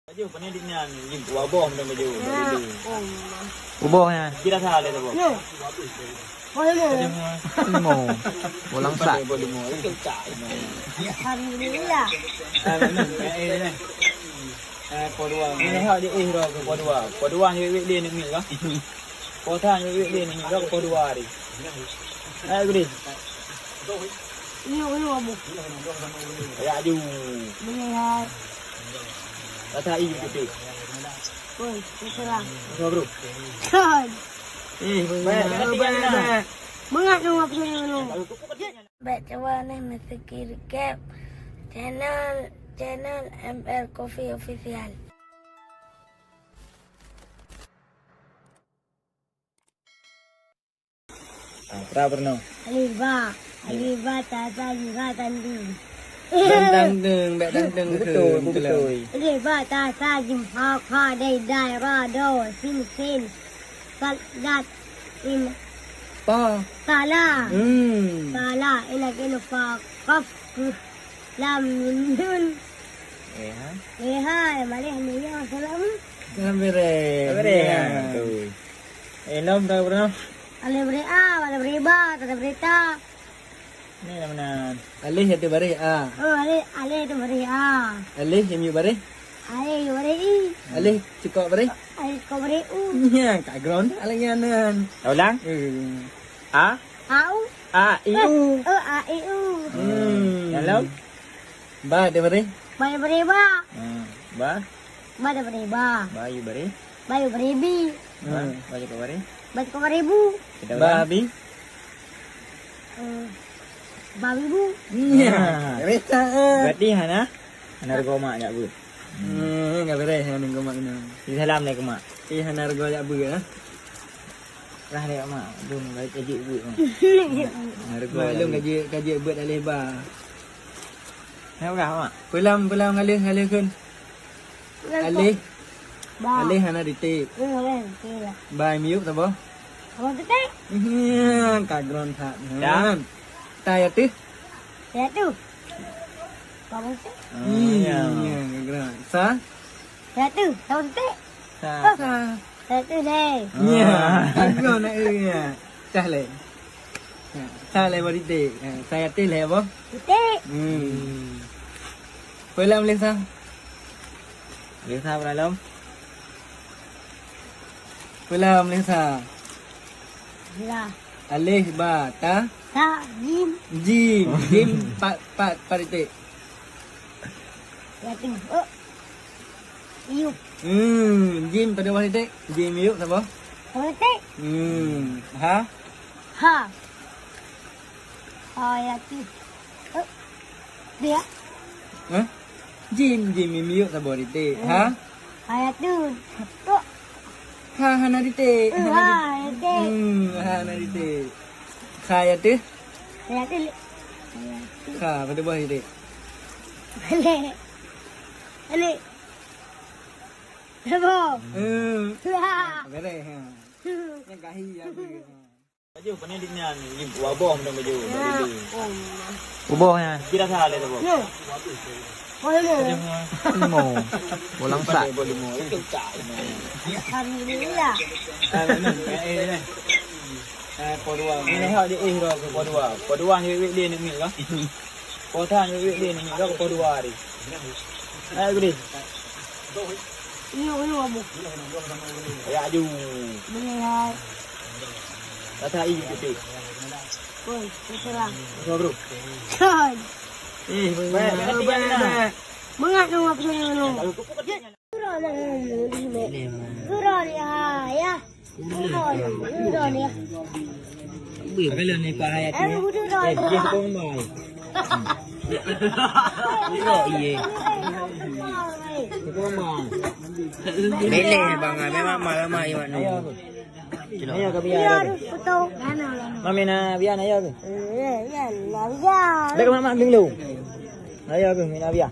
Baju apa ni dia ni? Jumpa abah macam baju. Ubah nha. Kita salah tu abah. Mo. Walang sa. Boleh mo. Ikaw cak. Alhamdulillah. Kodua. Ini hak dia ihra ke kodua. Kodua ni wik dia ni lah. Kota ni wik dia ni lah kodua ni. Gudi. Ini abu. Ya ju. Melihat. Kata ibu tu. Oi, terserah. Bro. Kan. Baik. Mengat nama apa dulu. Baik, coba nih mesti kiri cap channel ML Coffee Official. Berapa pernah? Aliba tata juga tandi. Dang betul. Aliba tata jumpa kha dai rado sin salat im Pa. Salah inak fa qaf lam nun hai malih ni ya salam Bere. Nom berapa pernah? ale beriba tata berita Ni mana? Alih hati bare a. ale tu beri Alih hemi bare. ale beri Alih cikok bare. ale ko beri Ya, kat ground alih nyanan. Ulang? A? au A, I, U. a i u Hello? Ba de bare. bayu beriba Ba? bada beriba Bayu bari? bayu beribi Baju kau bari? baju ko beribu Kita Ba bi. babibu Ya. Reta. Berarti Hana? Hana rego mak jak bu. Enggak bare han ngom mak na. Di salam ni ke mak. Hana rego jak bu ya. Rah dia mak. Belum baik gaji bu. Hana rego. Maklum gaji buat alih ba. Nak berapa mak? Pulang alih kun. Alih ba alih hana ditik. kira Ba miuk ta bo. apa tete Kat ground tak. Dah. Ta ya tu. ya tu apa tete Ya. Ya, ground. Sa? ya tu apa tete Sa. Sa. ya tu deh Ya. Ground nak ya. Cah le. Sa le body tik. Saya tik le bo. tete Pulang boleh sa. Dia sa berapa? Pulang boleh sa. lah Alih ba ta. sa jim Jim pat tik. ya tu iup Jim pada bawah titik. Jim miuk ta bo. apa tete Ha? ha ya tu dia Ha? Jim miuk ta bo titik. Ha? ya tu tu Ha hana titik. ya tu Hana titik. Saya tu. ya tu Ha pada bawah titik. ale Sabo. Beres ha. Yang kahi ya. Baju apa ni dia ni? Jumpa abah macam baju. Ubah nha. Kita salah tu abah. Mo. Walang sa. Boleh mo. Ikaw cak. Alhamdulillah. Kodua. Ini hak dia ihra ke kodua. Kodua ni wik dia ni lah. Kota ni wik dia ni lah kodua ni. Gudi. Ini abu. Ya ju. Melihat. Kata ibu tu. Oi, terserah. Bro. Kan. Baik. Mengat nama apa dulu. Kurang ya. Kurang ya. Kalau ni Pak Hayat ni. Dia pun mai. Iya. Dia pun mai. Bele bang, memang malam iwan ni. Ayo ke biar. Biar betul. Mana lah. Mami na biar ayo ke. Ya, lah. Dah ke mak dulu. Ayo ke mina biar.